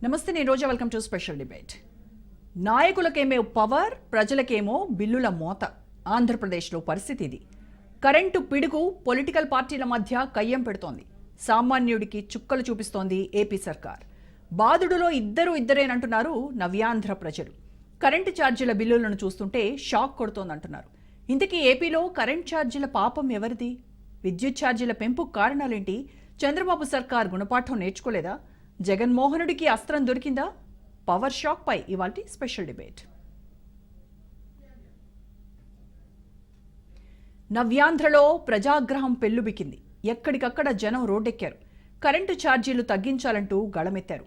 నమస్తే, నేను Roja. Welcome to special debate. నాయకులకేమో పవర్, ప్రజలకేమో బిల్లుల మోత. ఆంధ్రప్రదేశ్లో పరిస్థితి ఇది. కరెంటు పిడుగు పొలిటికల్ పార్టీల మధ్య కయ్యం పెడుతోంది. సామాన్యుడికి చుక్కలు చూపిస్తోంది ఏపీ సర్కార్. బాదుడులో ఇద్దరేనంటున్నారు నవ్యాంధ్ర ప్రజలు. కరెంటు ఛార్జీల బిల్లులను చూస్తుంటే షాక్ కొడుతోందంటున్నారు. ఇంతకీ ఏపీలో కరెంట్ ఛార్జీల పాపం ఎవరిది? విద్యుత్ ఛార్జీల పెంపు కారణాలేంటి? చంద్రబాబు సర్కార్ గుణపాఠం నేర్చుకోలేదా? జగన్మోహనుడికి అస్త్రం దొరికిందా? పవర్ షాక్ పై ఇవాల్టి స్పెషల్ డిబేట్. నవ్యాంధ్రలో ప్రజాగ్రహం పెల్లుబికింది. ఎక్కడికక్కడ జనం రోడ్డెక్కారు. కరెంటు ఛార్జీలు తగ్గించాలంటూ గళమెత్తారు.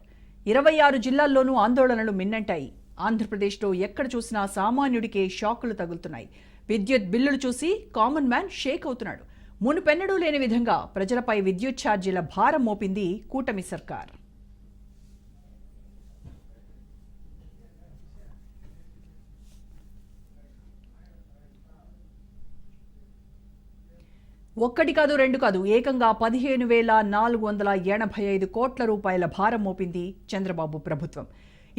26 జిల్లాల్లోనూ ఆందోళనలు మిన్నంటాయి. ఆంధ్రప్రదేశ్లో ఎక్కడ చూసినా సామాన్యుడికే షాకులు తగులుతున్నాయి. విద్యుత్ బిల్లులు చూసి కామన్ మ్యాన్ షేక్ అవుతున్నాడు. మునుపెన్నడూ లేని విధంగా ప్రజలపై విద్యుత్ ఛార్జీల భారం మోపింది కూటమి సర్కార్. ఒక్కటి కాదు, రెండు కాదు, ఏకంగా 15,485 కోట్ల రూపాయల భారం మోపింది చంద్రబాబు ప్రభుత్వం.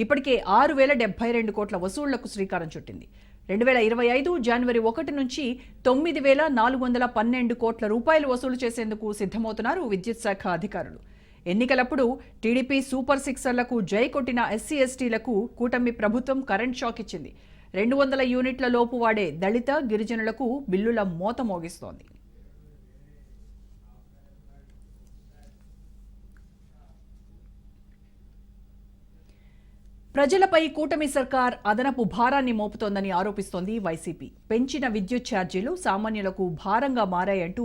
ఇప్పటికే 6,072 కోట్ల వసూళ్లకు శ్రీకారం చుట్టింది. 2025 జనవరి 1 నుంచి 9,412 కోట్ల రూపాయలు వసూలు చేసేందుకు సిద్ధమవుతున్నారు విద్యుత్ శాఖ అధికారులు. ఎన్నికలప్పుడు టీడీపీ సూపర్ సిక్సర్లకు జై కొట్టిన ఎస్సీ ఎస్టీలకు కూటమి ప్రభుత్వం కరెంట్ షాక్ ఇచ్చింది. 200 యూనిట్ల లోపు వాడే దళిత గిరిజనులకు బిల్లుల మోత మోగిస్తోంది. ప్రజలపై కూటమి సర్కార్ అదనపు భారాన్ని మోపుతోందని ఆరోపిస్తోంది వైసీపీ. పెంచిన విద్యుత్ ఛార్జీలు సామాన్యులకు భారంగా మారాయంటూ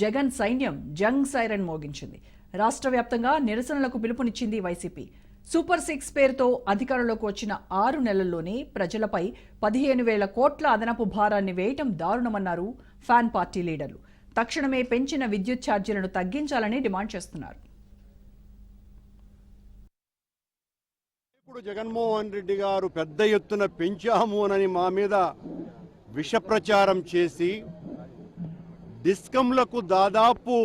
జగన్ సైన్యం జంగ్ సైరన్ మోగించింది. రాష్ట్ర వ్యాప్తంగా నిరసనలకు పిలుపునిచ్చింది వైసీపీ. సూపర్ సిక్స్ పేరుతో అధికారంలోకి వచ్చిన 6 నెలల్లోనే ప్రజలపై 15,000 కోట్ల అదనపు భారాన్ని వేయటం దారుణమన్నారు ఫ్యాన్ పార్టీ లీడర్లు. తక్షణమే పెంచిన విద్యుత్ ఛార్జీలను తగ్గించాలని డిమాండ్ చేస్తున్నారు. ఇప్పుడు జగన్మోహన్ రెడ్డి గారు పెద్ద ఎత్తున పెంచామునని మా మీద విష ప్రచారం చేసి డిస్కంలకు దాదాపు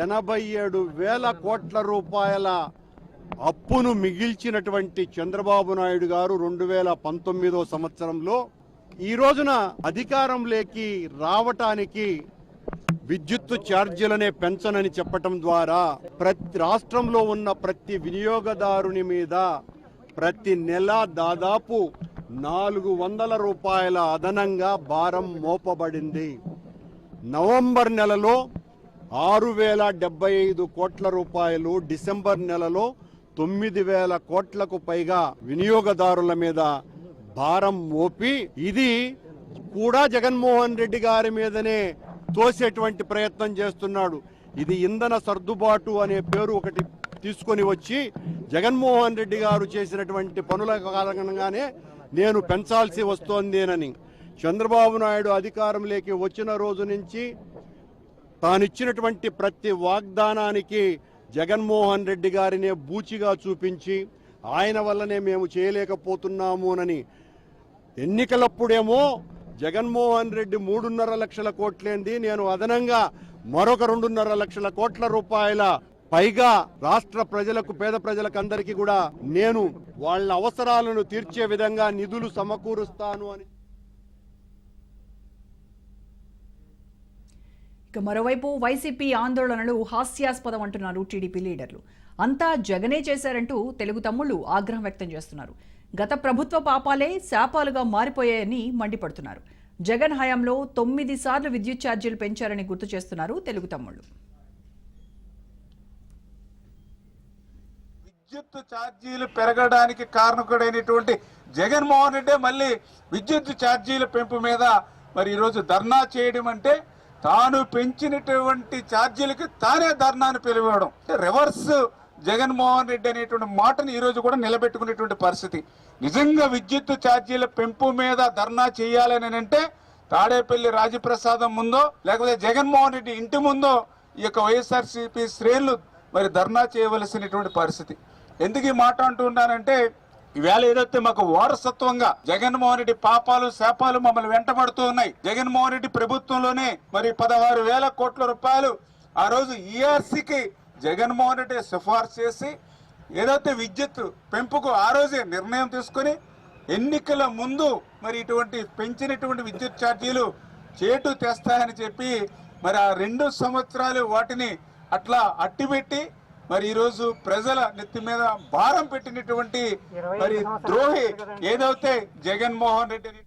87,000 కోట్ల రూపాయల అప్పును మిగిల్చినటువంటి చంద్రబాబు నాయుడు గారు 2019 సంవత్సరంలో ఈ రోజున అధికారంలోకి రావటానికి విద్యుత్ ఛార్జీలనే పెంచనని చెప్పటం ద్వారా ప్రతి రాష్ట్రంలో ఉన్న ప్రతి వినియోగదారుని మీద ప్రతి నెల దాదాపు 400 రూపాయల అదనంగా భారం మోపబడింది. నవంబర్ నెలలో 6,075 కోట్ల రూపాయలు, డిసెంబర్ నెలలో 9,000 కోట్లకు పైగా వినియోగదారుల మీద భారం మోపి ఇది కూడా జగన్మోహన్ రెడ్డి గారి మీదనే తోసేటువంటి ప్రయత్నం చేస్తున్నాడు. ఇది ఇంధన సర్దుబాటు అనే పేరు ఒకటి తీసుకొని వచ్చి జగన్మోహన్ రెడ్డి గారు చేసినటువంటి పనుల కారణంగానే నేను పెంచాల్సి వస్తోందేనని చంద్రబాబు నాయుడు అధికారంలోకి వచ్చిన రోజు నుంచి తానిచ్చినటువంటి ప్రతి వాగ్దానానికి జగన్మోహన్ రెడ్డి గారినే బూచిగా చూపించి ఆయన వల్లనే మేము చేయలేకపోతున్నామునని ఎన్నికలప్పుడేమో జగన్మోహన్ రెడ్డి 3.5 లక్షల కోట్లేంది, నేను అదనంగా మరొక 2.5 లక్షల కోట్ల రూపాయల పైగా రాష్ట్ర ప్రజలకు, పేద ప్రజలకు అందరికీ కూడా నేను వాళ్ళ అవసరాలను తీర్చే విధంగా నిధులు సమకూరుస్తాను అని. ఇక మరోవైపు వైసీపీ ఆందోళనలు హాస్యాస్పదం అంటున్నారు టీడీపీ లీడర్లు. అంతా జగనే చేశారంటూ తెలుగు తమ్ముళ్లు ఆగ్రహం వ్యక్తం చేస్తున్నారు. గత ప్రభుత్వ పాపాలే శాపాలుగా మారిపోయాయని మండిపడుతున్నారు. జగన్ హయాంలో 9 సార్లు విద్యుత్ ఛార్జీలు పెంచారని గుర్తు చేస్తున్నారు తెలుగు తమ్ముళ్లు. విద్యుత్ ఛార్జీలు పెరగడానికి కారణకుడైనటువంటి జగన్మోహన్ రెడ్డి మళ్ళీ విద్యుత్ ఛార్జీల పెంపు మీద మరి ఈరోజు ధర్నా చేయడం అంటే తాను పెంచినటువంటి ఛార్జీలకి తానే ధర్నాను పిలువడం, రివర్స్ జగన్మోహన్ రెడ్డి అనేటువంటి మాటను ఈ రోజు కూడా నిలబెట్టుకునేటువంటి పరిస్థితి. నిజంగా విద్యుత్ ఛార్జీల పెంపు మీద ధర్నా చేయాలని అంటే తాడేపల్లి రాజప్రసాదం ముందో లేకపోతే జగన్మోహన్ రెడ్డి ఇంటి ముందో ఈ యొక్క వైఎస్ఆర్సీపీ శ్రేణులు మరి ధర్నా చేయవలసినటువంటి పరిస్థితి. ఎందుకు ఈ మాట అంటున్నానంటే ఈవేళ ఏదైతే మాకు వారసత్వంగా జగన్మోహన్ రెడ్డి పాపాలు శాపాలు మమ్మల్ని వెంటబడుతూ ఉన్నాయి. జగన్మోహన్ రెడ్డి ప్రభుత్వంలోనే మరి 16,000 కోట్ల రూపాయలు ఆ రోజు ఈఆర్సీకి జగన్మోహన్ రెడ్డి సిఫార్సు చేసి ఏదైతే విద్యుత్ పెంపుకు ఆ రోజే నిర్ణయం తీసుకొని ఎన్నికల ముందు మరి ఇటువంటి పెంచినటువంటి విద్యుత్ ఛార్జీలు చేటు తెస్తాయని చెప్పి మరి ఆ 2 సంవత్సరాలు వాటిని అట్లా అట్టిపెట్టి మరి ఈరోజు ప్రజల నెత్తి మీద భారం పెట్టినటువంటి మరి ద్రోహి ఏదైతే జగన్మోహన్ రెడ్డి.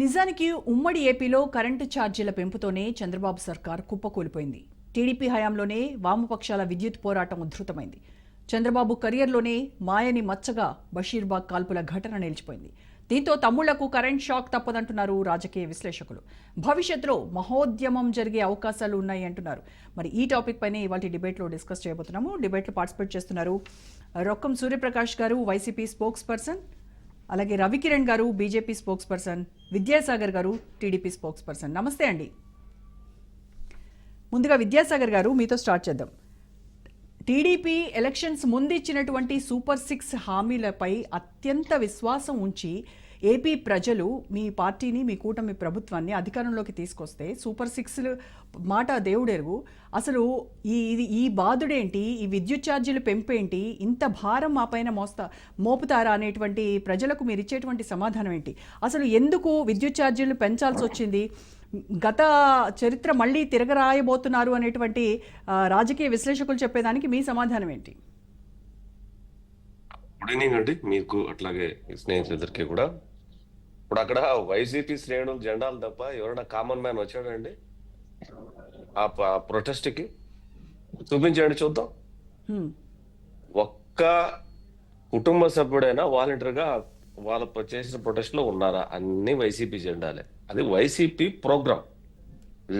నిజానికి ఉమ్మడి ఏపీలో కరెంటు ఛార్జీల పెంపుతోనే చంద్రబాబు సర్కార్ కుప్పకూలిపోయింది. టీడీపీ హయాంలోనే వామపక్షాల విద్యుత్ పోరాటం ఉధృతమైంది. చంద్రబాబు కెరియర్లోనే మాయని మచ్చగా బషీర్బాగ్ కాల్పుల ఘటన నిలిచిపోయింది. దీంతో తమ్ముళ్లకు కరెంట్ షాక్ తప్పదంటున్నారు రాజకీయ విశ్లేషకులు. భవిష్యత్తులో మహోద్యమం జరిగే అవకాశాలు ఉన్నాయి అంటున్నారు. మరి ఈ టాపిక్ పైన ఇవాళ డిబేట్లో డిస్కస్ చేయబోతున్నాము. డిబేట్లో పార్టిసిపేట్ చేస్తున్నారు రొక్కం సూర్యప్రకాష్ గారు, వైసీపీ స్పోక్స్ పర్సన్, అలాగే రవికిరణ్ గారు, బీజేపీ స్పోక్స్ పర్సన్, విద్యాసాగర్ గారు, టీడీపీ స్పోక్స్ పర్సన్. నమస్తే అండి. ముందుగా విద్యాసాగర్ గారు మీతో స్టార్ట్ చేద్దాం. టీడీపీ ఎలక్షన్స్ ముందు ఇచ్చినటువంటి సూపర్ 6 హామీలపై అత్యంత విశ్వాసం ఉంచి ఏపీ ప్రజలు మీ పార్టీని, మీ కూటమి ప్రభుత్వాన్ని అధికారంలోకి తీసుకొస్తే సూపర్ 6 మాట దేవుడెరుగు. అసలు ఈ బాధుడేంటి, ఈ విద్యుత్ ఛార్జీలు పెంపేంటి, ఇంత భారం మా పైన మోపుతారా అనేటువంటి ప్రజలకు మీరు ఇచ్చేటువంటి సమాధానం ఏంటి? అసలు ఎందుకు విద్యుత్ ఛార్జీలు పెంచాల్సి వచ్చింది? గత చరిత్ర మళ్ళీ తిరగరాయబోతున్నారు అనేటువంటి రాజకీయ విశ్లేషకులు చెప్పేదానికి మీ సమాధానం ఏంటి? గుడ్ ఈవినింగ్ అండి మీకు, అట్లాగే స్నేహితులందరికీ కూడా. ఇప్పుడు అక్కడ వైసీపీ శ్రేణులు జెండాలు తప్ప ఎవరైనా కామన్ మ్యాన్ వచ్చాడండి ఆ ప్రొటెస్ట్ కి? చూపించండి చూద్దాం. ఒక్క కుటుంబ సభ్యుడైనా వాలంటీర్ గా వాళ్ళ చేసిన ప్రొటెస్ట్ లో ఉన్నారా? అన్ని వైసీపీ జెండాలే. అది YCP programme.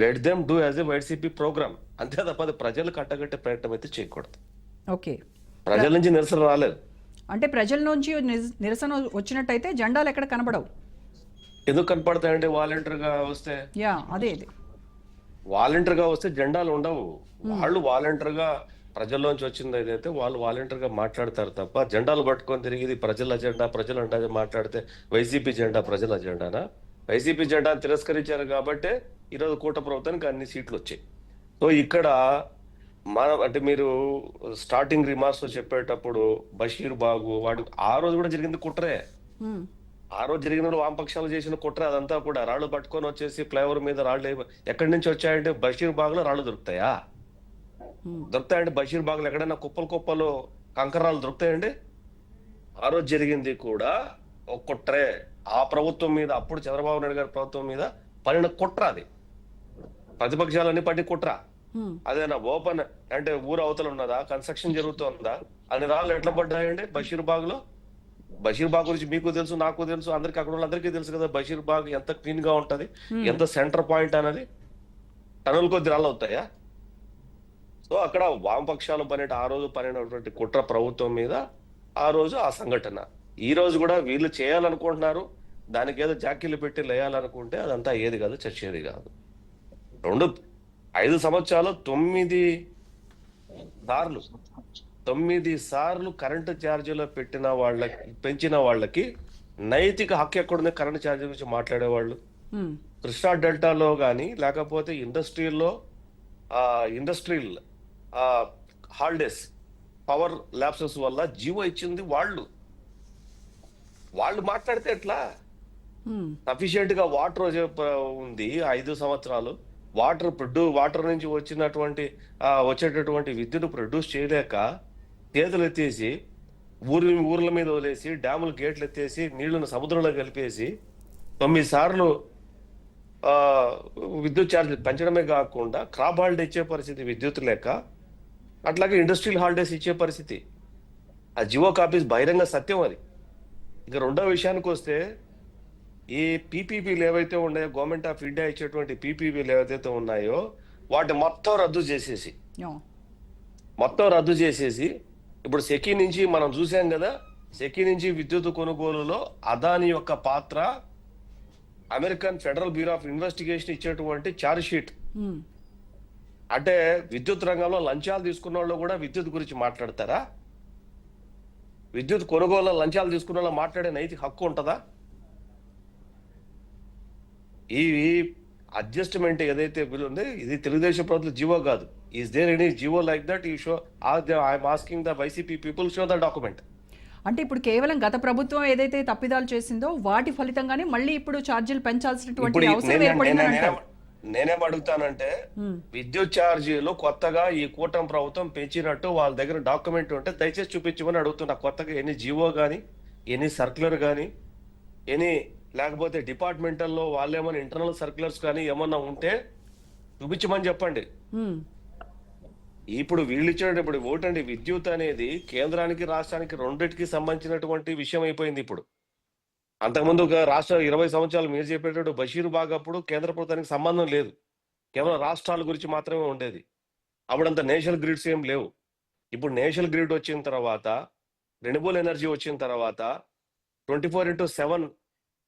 Let them do as a YCP programme, అంతే తప్ప అది ప్రజలు కట్టగట్టే ప్రయత్నం అయితే చేయకూడదు. ఓకే, ప్రజల నుంచి నిరసన రాలేదు అంటే ప్రజల నుంచి నిరసన వచ్చినట్టయితే జెండాలు ఎక్కడ కనబడవు. ఎందుకు కనపడతాయండి? వాలంటీర్ గా వస్తే, అదే వాలంటీర్ గా వస్తే జెండాలు ఉండవు. వాళ్ళు వాలంటీర్ గా ప్రజల్లోంచి వచ్చింది ఏదైతే వాళ్ళు వాలంటీర్ గా మాట్లాడతారు తప్ప జెండాలు పట్టుకొని తిరిగి ఇది ప్రజల అజెండా, ప్రజల అంటే మాట్లాడితే వైసీపీ జెండా ప్రజల అజెండానా? వైసీపీ జెండాను తిరస్కరించారు కాబట్టే ఈరోజు కూటమి ప్రభుత్వానికి అన్ని సీట్లు వచ్చాయి. సో ఇక్కడ అంటే మీరు స్టార్టింగ్ రిమార్క్స్ లో చెప్పేటప్పుడు బషీర్ బాగు వాడు ఆ రోజు కూడా జరిగింది కుట్రే. ఆ రోజు జరిగిన వామపక్షాలు చేసిన కుట్ర అదంతా కూడా. రాళ్ళు పట్టుకొని వచ్చేసి ఫ్లైఓవర్ మీద రాళ్ళు ఎక్కడి నుంచి వచ్చాయంటే బషీర్ బాగ్ లో రాళ్ళు దొరుకుతాయా? దొరుకుతాయండి బషీర్ బాగ్ లో? ఎక్కడైనా కుప్పలు కంకరాలు దొరుకుతాయండి? ఆ రోజు జరిగింది కూడా ఒక కుట్రే. ఆ ప్రభుత్వం మీద, అప్పుడు చంద్రబాబు నాయుడు గారి ప్రభుత్వం మీద పడిన కుట్ర అది. ప్రతిపక్షాలన్నీ పడి కుట్ర. అదేనా ఓపెన్ అంటే ఊరు అవతల ఉన్నదా, కన్స్ట్రక్షన్ జరుగుతుందా, అన్ని రాళ్ళు ఎట్లా పడ్డాయండి బషీర్ బాగ్ లో? బషీర్ బాగ్ గురించి మీకు తెలుసు, నాకు తెలుసు, అందరికి అక్కడ వాళ్ళందరికీ తెలుసు కదా బషీర్ బాగ్ ఎంత క్లీన్ గా ఉంటది, ఎంత సెంటర్ పాయింట్ అనేది. టన్నుల కొద్ది రాళ్ళు అవుతాయా? సో అక్కడ వామపక్షాలు ఆ రోజు పడినటువంటి కుట్ర ప్రభుత్వం మీద ఆ రోజు ఆ సంఘటన. ఈ రోజు కూడా వీళ్ళు చేయాలనుకుంటున్నారు, దానికి ఏదో జాకీలు పెట్టి లేయాలనుకుంటే అదంతా ఏది కాదు, చచ్చేది కాదు. 5 సంవత్సరాలు 9 సార్లు కరెంటు ఛార్జీలో పెంచిన వాళ్ళకి నైతిక హక్కు ఎక్కడుంది? కరెంటు ఛార్జీ గురించి మాట్లాడేవాళ్ళు కృష్ణా డెల్టాలో కానీ లేకపోతే ఇండస్ట్రియల్ హాలిడేస్, పవర్ ల్యాప్సెస్ వల్ల జీవో ఇచ్చింది వాళ్ళు మాట్లాడితే ఎట్లా? సఫిషియెంట్ గా వాటర్ ఉంది 5 సంవత్సరాలు. వాటర్ నుంచి వచ్చేటటువంటి విద్యుత్ ప్రొడ్యూస్ చేయలేక చేతులు ఎత్తేసి ఊర్ల మీద వదిలేసి డ్యాములు గేట్లు ఎత్తేసి నీళ్లను సముద్రంలో కలిపేసి 9 సార్లు విద్యుత్ ఛార్జీలు పెంచడమే కాకుండా క్రాప్ హాలిడే ఇచ్చే పరిస్థితి విద్యుత్ లేక, అట్లాగే ఇండస్ట్రియల్ హాలిడేస్ ఇచ్చే పరిస్థితి. ఆ జియో కాపీస్ బహిరంగ సత్యం అది. ఇక రెండో విషయానికి వస్తే, ఈ పీపీపీలు ఏవైతే ఉన్నాయో, గవర్నమెంట్ ఆఫ్ ఇండియా ఇచ్చేటువంటి పీపీపీలు ఏవైతే ఉన్నాయో వాటి మొత్తం రద్దు చేసేసి ఇప్పుడు సెకీ నుంచి మనం చూసాం కదా, సెకీ నుంచి విద్యుత్ కొనుగోలులో అదాని యొక్క పాత్ర American federal bureau of investigation ఇచ్చేటువంటి ఛార్జ్ షీట్. అంటే విద్యుత్ రంగంలో లంచాలు తీసుకున్న వాళ్ళు కూడా విద్యుత్ గురించి మాట్లాడతారా? విద్యుత్ కొనుగోలు లంచాలు తీసుకున్న వాళ్ళు మాట్లాడే నైతిక హక్కు ఉంటుందా? ఈ అడ్జస్ట్మెంట్ ఏదైతే బిల్ ఉందో ఇది తెలుగుదేశం ప్రభుత్వం జీవో కాదు. Is there any GO like that you show I'm asking the YCP people show the document. అంటే ఇప్పుడు కేవలం గత ప్రభుత్వం ఏదైతే తప్పిదాలు చేసిందో వాటి ఫలితంగానే మళ్ళీ ఇప్పుడు ఛార్జీలు పెంచాల్సినటువంటి ఇప్పుడు అవసరం ఏర్పడిందని అంటారు. నేనేం అడుగుతానంటే విద్యుత్ ఛార్జీలు కొత్తగా ఈ కూటమి ప్రభుత్వం పెంచినట్టు వాళ్ళ దగ్గర డాక్యుమెంట్ ఉంటే దయచేసి చూపించమని అడుగుతున్నా. కొత్తగా ఎన్ని జీవో కానీ, ఎన్ని సర్క్యులర్ కానీ, ఎనీ లేకపోతే డిపార్ట్మెంటల్లో వాళ్ళు ఏమైనా ఇంటర్నల్ సర్క్యులర్స్ కానీ ఏమన్నా ఉంటే చూపించమని చెప్పండి. మ్మ్. ఇప్పుడు వీళ్ళు ఇచ్చినప్పుడు ఓటండి, విద్యుత్ అనేది కేంద్రానికి రాష్ట్రానికి రెండింటికి సంబంధించినటువంటి విషయం అయిపోయింది ఇప్పుడు. అంతకుముందు ఒక రాష్ట్ర 20 సంవత్సరాలు మీరు చెప్పేటట్టు బషీర్ బాగ్ అప్పుడు కేంద్ర ప్రభుత్వానికి సంబంధం లేదు, కేవలం రాష్ట్రాల గురించి మాత్రమే ఉండేది. అప్పుడంత నేషనల్ గ్రిడ్స్ ఏం లేవు. ఇప్పుడు నేషనల్ గ్రిడ్ వచ్చిన తర్వాత, రెన్యూబుల్ ఎనర్జీ వచ్చిన తర్వాత 24/7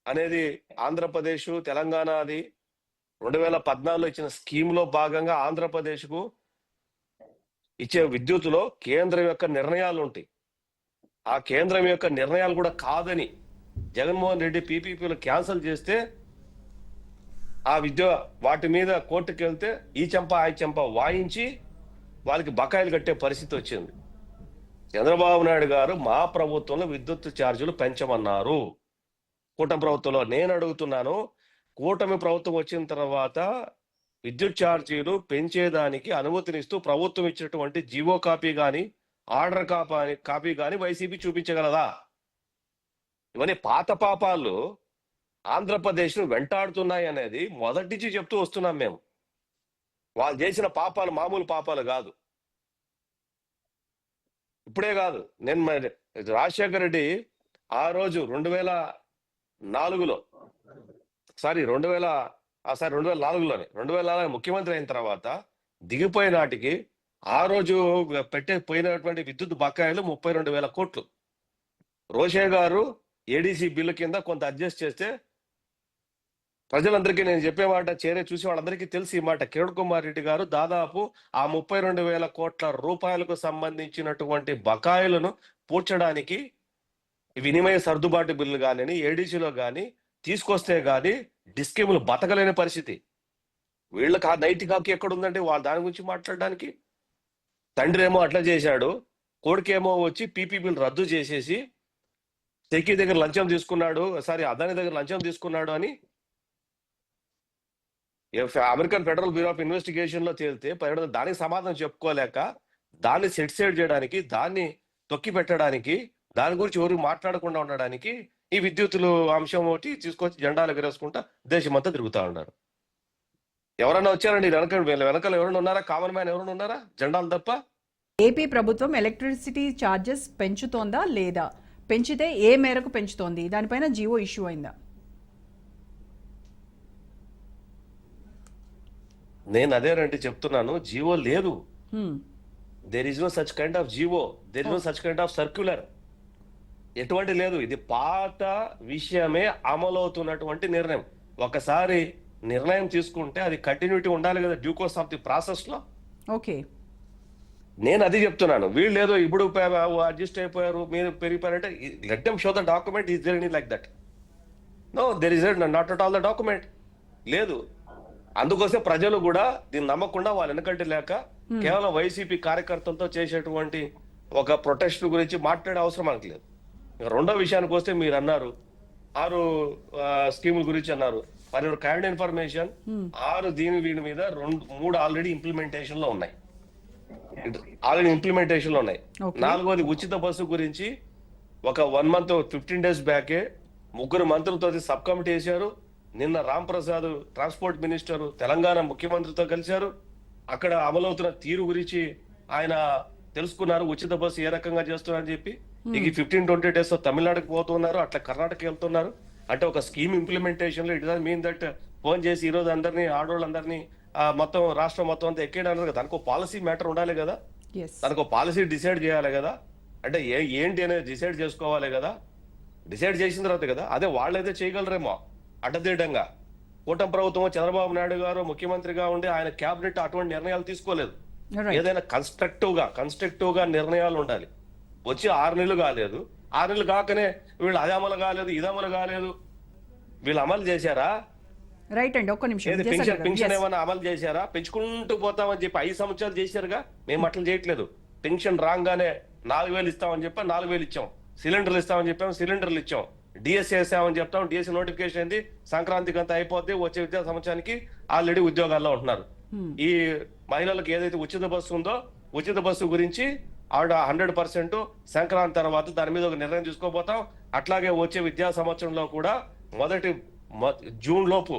అనేది ఆంధ్రప్రదేశ్ తెలంగాణ అది 2014లో ఇచ్చిన స్కీమ్ లో భాగంగా ఆంధ్రప్రదేశ్కు ఇచ్చే విద్యుత్తులో కేంద్రం యొక్క నిర్ణయాలు ఉంటాయి. ఆ కేంద్రం యొక్క నిర్ణయాలు కూడా కాదని జగన్మోహన్ రెడ్డి పీపీపీలు క్యాన్సిల్ చేస్తే ఆ వాటి మీద కోర్టుకు వెళ్తే ఈ చెంప ఆ చెంప వాయించి వాళ్ళకి బకాయిలు కట్టే పరిస్థితి వచ్చింది. చంద్రబాబు నాయుడు గారు మా ప్రభుత్వంలో విద్యుత్ ఛార్జీలు పెంచమన్నారు. కూటమి ప్రభుత్వంలో నేను అడుగుతున్నాను, కూటమి ప్రభుత్వం వచ్చిన తర్వాత విద్యుత్ ఛార్జీలు పెంచేదానికి అనుమతినిస్తూ ప్రభుత్వం ఇచ్చినటువంటి జీవో కాపీ కానీ, ఆర్డర్ కాపీ కానీ వైసీపీ చూపించగలదా? ఇవన్నీ పాత పాపాలు ఆంధ్రప్రదేశ్ ను వెంటాడుతున్నాయి అనేది మొదటి నుంచి చెప్తూ వస్తున్నాం మేము. వాళ్ళు చేసిన పాపాలు మామూలు పాపాలు కాదు. ఇప్పుడే కాదు, నేను రాజశేఖర రెడ్డి ఆ రోజు 2004లో 2004లోనే ముఖ్యమంత్రి అయిన తర్వాత దిగిపోయే నాటికి ఆ రోజు పోయినటువంటి విద్యుత్ బకాయిలు 32,000 కోట్లు. రోషే గారు ఏడీసీ బిల్లు కింద కొంత అడ్జస్ట్ చేస్తే ప్రజలందరికీ నేను చెప్పే మాట చూసి వాళ్ళందరికీ తెలిసి ఈ మాట, కిరణ్ కుమార్ రెడ్డి గారు దాదాపు ఆ 32,000 కోట్ల రూపాయలకు సంబంధించినటువంటి బకాయిలను పూడ్చడానికి వినిమయ సర్దుబాటు బిల్లు కానీ ఏడీసీలో కానీ తీసుకొస్తే గాని డిస్కేములు బతకలేని పరిస్థితి. వీళ్ళకి ఆ నైతిక హక్కు ఎక్కడ ఉందంటే వాళ్ళు దాని గురించి మాట్లాడడానికి. తండ్రి ఏమో అట్లా చేశాడు, కొడుకేమో వచ్చి పీపీపీలు రద్దు చేసేసి సెకీ దగ్గర లంచం తీసుకున్నాడు, అదాని దగ్గర లంచం తీసుకున్నాడు అని American federal bureau of investigation లో తేలితే దానికి సమాధానం చెప్పుకోలేక దాన్ని సెట్ సైడ్ చేయడానికి, దాన్ని తొక్కి పెట్టడానికి, దాని గురించి ఎవరు మాట్లాడకుండా ఉండడానికి ఈ విద్యుత్తులు అంశం ఒకటి తీసుకొచ్చి జెండాలు ఎగరేసుకుంటా దేశమంతా తిరుగుతా ఉన్నారు. ఎవరన్నా వచ్చారండి వెనకాల ఎవరైనా ఉన్నారా? కామన్ మ్యాన్ ఎవరైనా ఉన్నారా? జెండాలు తప్ప. ఏపీ ప్రభుత్వం ఎలక్ట్రిసిటీ ఛార్జెస్ పెంచుతోందా లేదా? పెంచితే ఏ మేరకు పెంచుతోంది? దానిపైన జీవో ఇష్యూ అయిందా? నేను అదేనంటే చెప్తున్నాను, జీవో లేదు. There is no such kind of GO, there is no such kind of circular. ఎటువంటి లేదు. ఇది పాత విషయమే అమలవుతున్నటువంటి నిర్ణయం. ఒకసారి నిర్ణయం తీసుకుంటే అది కంటిన్యూటీ ఉండాలి కదా, due course of the process లో. ఓకే, నేను అది చెప్తున్నాను. వీళ్ళు ఏదో ఇప్పుడు అడ్జస్ట్ అయిపోయారు, మీరు పెరిగిపోయారంటే let them show the document. Is there any like that? No, there is not at all the document. లేదు. అందుకోసం ప్రజలు కూడా దీన్ని నమ్మకుండా వాళ్ళు వెనకంటే లేక కేవలం వైసీపీ కార్యకర్తలతో చేసేటువంటి ఒక ప్రొటెస్ట్ గురించి మాట్లాడే అవసరం మనకు లేదు. రెండో విషయానికి వస్తే మీరు అన్నారు 6 స్కీముల గురించి అన్నారు. మరి కైండ్ ఇన్ఫర్మేషన్ 6 వీడి మీద 3 ఆల్రెడీ ఇంప్లిమెంటేషన్ లో ఉన్నాయి. 4వది ఉచిత బస్సు గురించి ఒక 1 month 15 days బ్యాకే 3 మంత్రులతో సబ్ కమిటీ వేశారు. నిన్న రామ్ ప్రసాద్ ట్రాన్స్పోర్ట్ మినిస్టర్ తెలంగాణ ముఖ్యమంత్రితో కలిశారు. అక్కడ అమలవుతున్న తీరు గురించి ఆయన తెలుసుకున్నారు, ఉచిత బస్సు ఏ రకంగా చేస్తున్నారని చెప్పి. ఇక 15-20 days తమిళనాడుకి పోతున్నారు, అట్లా కర్ణాటక వెళ్తున్నారు. అంటే ఒక స్కీమ్ ఇంప్లిమెంటేషన్ లో it does mean that phone చేసి ఈ రోజు అందరినీ ఆడవాళ్ళందరినీ మొత్తం రాష్ట్రం మొత్తం అంతా ఎక్కేయడానికి దానికి ఒక పాలసీ మ్యాటర్ ఉండాలి కదా, దానికి ఒక పాలసీ డిసైడ్ చేయాలి కదా. అంటే ఏంటి అనేది డిసైడ్ చేసుకోవాలి కదా. డిసైడ్ చేసిన తర్వాత కదా అదే వాళ్ళైతే చేయగలరేమో అడ్డదిడ్డంగా. కూటమి ప్రభుత్వం చంద్రబాబు నాయుడు గారు ముఖ్యమంత్రిగా ఉండి ఆయన క్యాబినెట్ అటువంటి నిర్ణయాలు తీసుకోలేదు. ఏదైనా కన్స్ట్రక్టివ్ గా నిర్ణయాలు ఉండాలి. వచ్చి 6 నెలలు కాలేదు, 6 నెలలు కాకనే వీళ్ళు అది అమలు కాలేదు, ఇది అమలు కాలేదు. వీళ్ళు అమలు చేశారా? రైట్ అండి, ఒక్క నిమిషం. ఏది విద్యాసాగర్ గారు, పెన్షన్ yes. ఏమైనా అమలు చేశారా? పెంచుకుంటూ పోతామని చెప్పి 5 సంవత్సరాలు చేశారుగా. మేము అట్లా చేయట్లేదు. పెన్షన్ రాగానే 4,000 ఇస్తామని చెప్పి 4,000 ఇచ్చాం. సిలిండర్లు ఇస్తామని చెప్పాము, సిలిండర్లు ఇచ్చాం. డిఎస్ వేసామని చెప్తాం, డిఎస్ నోటిఫికేషన్ అయింది. సంక్రాంతికి అంతా అయిపోద్ది. వచ్చే విద్యా సంవత్సరానికి ఆల్రెడీ ఉద్యోగాల్లో ఉంటున్నారు. ఈ మహిళలకు ఏదైతే ఉచిత బస్సు ఉందో, ఉచిత బస్సు గురించి ఆవిడ 100% సంక్రాంతి తర్వాత దాని మీద ఒక నిర్ణయం తీసుకోబోతాం. అట్లాగే వచ్చే విద్యా సంవత్సరంలో కూడా మొదటి జూన్ లోపు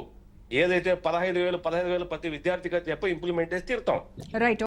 ఏదైతే 15,000 ప్రతి విద్యార్థికి చెప్పి ఇంప్లిమెంట్ చేసి తీరుతాం. రైట్.